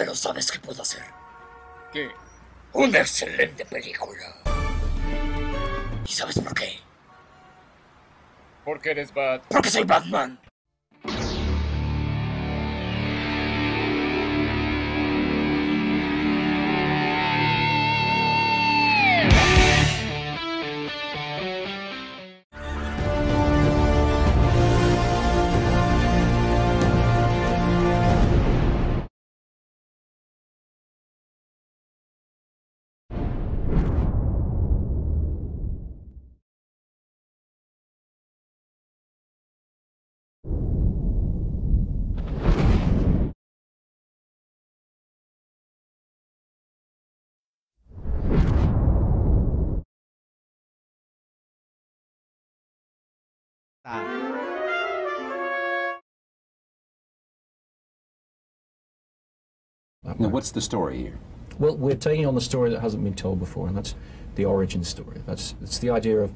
Pero ¿sabes qué puedo hacer? ¿Qué? Una excelente película. ¿Y sabes por qué? ¿Por qué eres Bat? Porque soy Batman. Now, what's the story here? Well, we're taking on the story that hasn't been told before, and that's the origin story. It's the idea of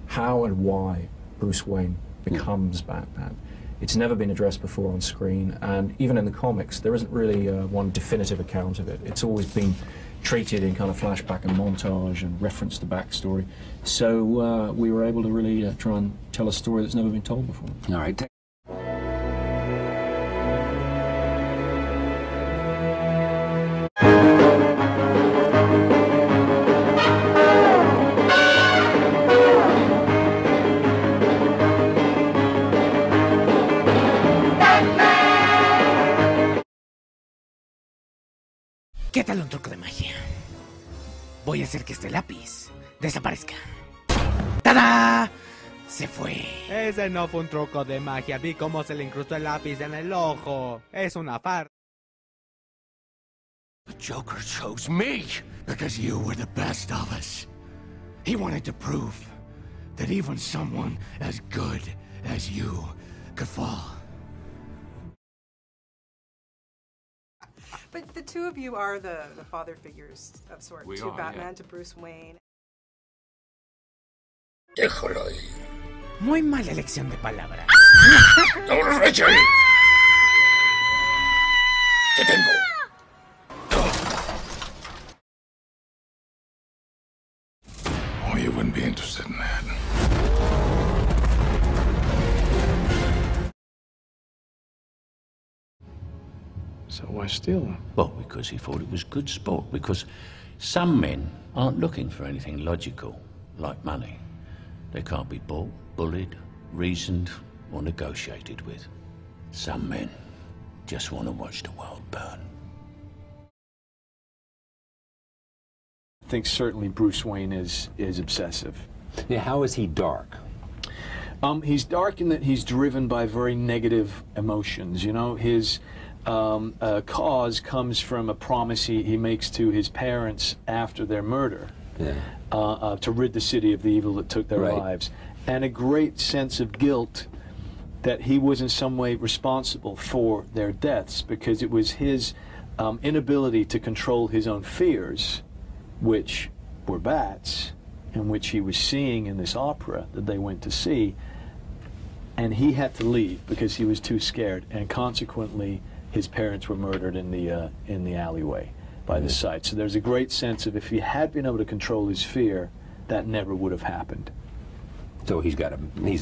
how and why Bruce Wayne becomes Batman. It's never been addressed before on screen, and even in the comics, there isn't really one definitive account of it. It's always been treated in kind of flashback and montage and reference to backstory. So we were able to really try and tell a story that's never been told before. All right. ¿Qué tal un truco de magia? Voy a hacer que este lápiz desaparezca. ¡Tada! Se fue. Ese no fue un truco de magia. Vi cómo se le incrustó el lápiz en el ojo. Es una farsa. The Joker chose me because you were the best of us. He wanted to prove that even someone as good as you could fall. But the two of you are the father figures of sorts We to are, Batman, yeah. to Bruce Wayne. Déjalo ahí. Muy mala elección de palabras. ¡No, Rachel! ¡Te tengo! Oh, you wouldn't be interested in that. So why steal them? Well, because he thought it was good sport. Because some men aren't looking for anything logical, like money. They can't be bought, bullied, reasoned, or negotiated with. Some men just want to watch the world burn. I think certainly Bruce Wayne is obsessive. Yeah, how is he dark? He's dark in that he's driven by very negative emotions. You know, his cause comes from a promise he makes to his parents after their murder, to rid the city of the evil that took their lives, and a great sense of guilt that he was in some way responsible for their deaths, because it was his inability to control his own fears, which were bats, and which he was seeing in this opera that they went to see, and he had to leave because he was too scared, and consequently his parents were murdered in the alleyway by the site. So there's a great sense of, if he had been able to control his fear, that never would have happened. So he's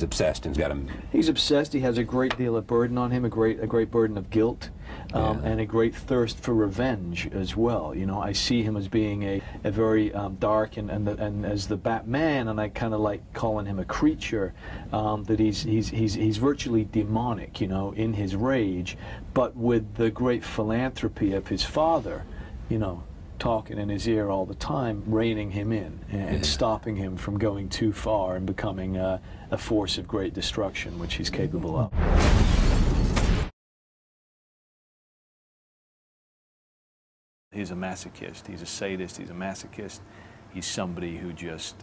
obsessed and He's obsessed. He has a great deal of burden on him, a great burden of guilt, and a great thirst for revenge as well. You know, I see him as being a very dark and as the Batman, and I kind of like calling him a creature, that he's virtually demonic, you know, in his rage, but with the great philanthropy of his father, you know, talking in his ear all the time, reining him in and stopping him from going too far and becoming a force of great destruction, which he's capable of. He's a masochist, he's a sadist, he's a masochist. He's somebody who just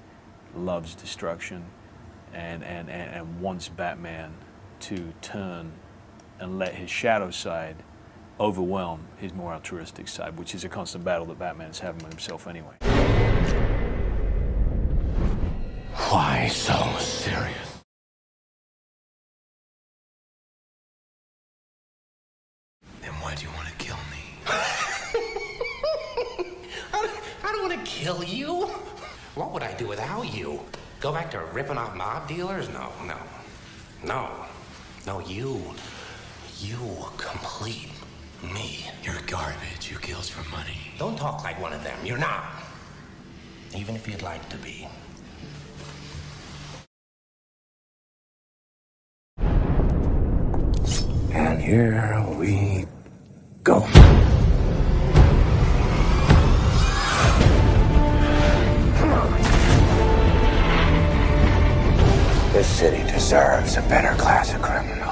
loves destruction and wants Batman to turn and let his shadow side overwhelm his more altruistic side, which is a constant battle that Batman is having with himself anyway. Why so serious? Then why do you want to kill me? kill you? What would I do without you? Go back to ripping off mob dealers? No. No, you complete me. You're garbage. You kills for money. Don't talk like one of them. You're not. Even if you'd like to be. And here we go. This city deserves a better class of criminal.